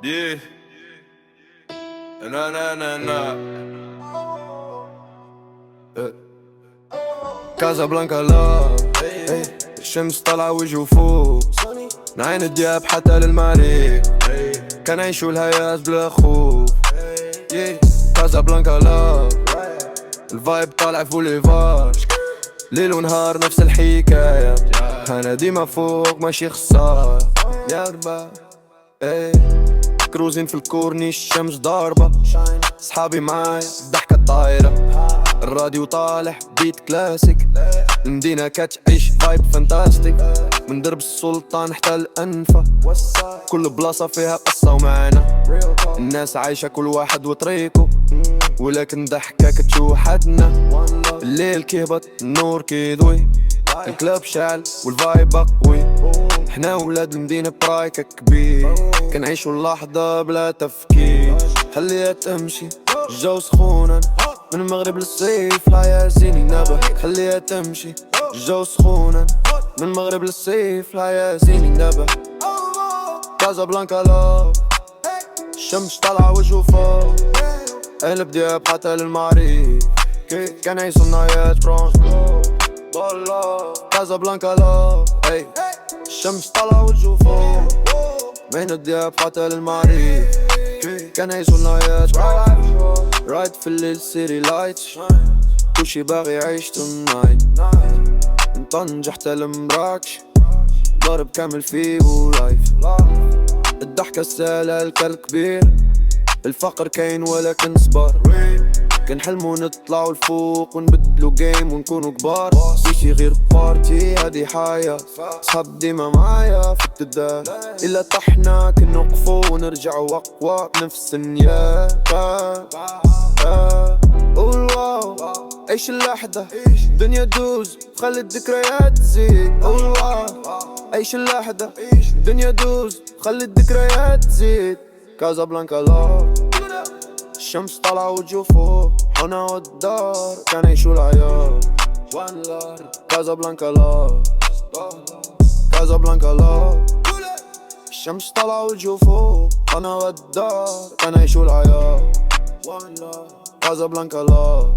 Yeah. Na. كازابلانكا لا الشمس طالعة وجهه فوق نعين الدياب حتى للمعريك كان عيشوا الهياس بلا خوف كازابلانكا لا الفايب طالع فوليفار ليل ونهار نفس الحكاية أنا ديما فوق ماشي خسارة يا ربا كروزين في الكورنيش الشمس ضاربة صحابي معايا الضحكة طايرة الراديو طالع بيت كلاسيك المدينة كتعيش فايب فانتاستيك من درب السلطان حتى الأنفة كل بلاصة فيها قصة ومعنى الناس عايشة كل واحد وطريقه ولكن ضحكة كتوحدنا الليل كيهبط النور كيضوي الكلاب شعل والفايب قوي احنا ولاد المدينة برايكة كبير كنعيشو اللحظة بلا تفكير خليها تمشي الجو سخونا من المغرب للصيف لا يا زيني نبه خليها تمشي الجو سخونا من المغرب للصيف لا يا زيني نبه كازابلانكا لا الشمس طالعة وجهه فوق قلب دياب حتى للمعريف كان عيسو النايات برونش والله كازابلانكا لا الشمس طالعة وجهه فوق من الدياب حتى للمعريف كان عيسو النايات رايد في الليل سيري لايت كل شي باغي يعيش تونايت من طنجة حتى لمراكش ضارب كامل فيه ولايف الضحكة سهلة الكل كبير الفقر كاين ولكن صبر كنحلمو نطلعو لفوق ونبدلو جيم ونكونو كبار ماشي غير بارتي هادي حياة صحاب ديما معايا في التدار إلا طحنا كنوقفو ونرجعو أقوى بنفس النية قول واو عيش اللحظة دنيا دوز خلي الذكريات تزيد قول واو عيش اللحظة دنيا دوز خلي الذكريات تزيد كازابلانكا لا الشمس طالعة وجهه فوق حنا والدار كان يعيشوا العيار وان لار كازابلانكا لا كازابلانكا لا الشمس طالعة وجهه فوق حنا والدار كان يعيشوا العيار وان لار كازابلانكا لا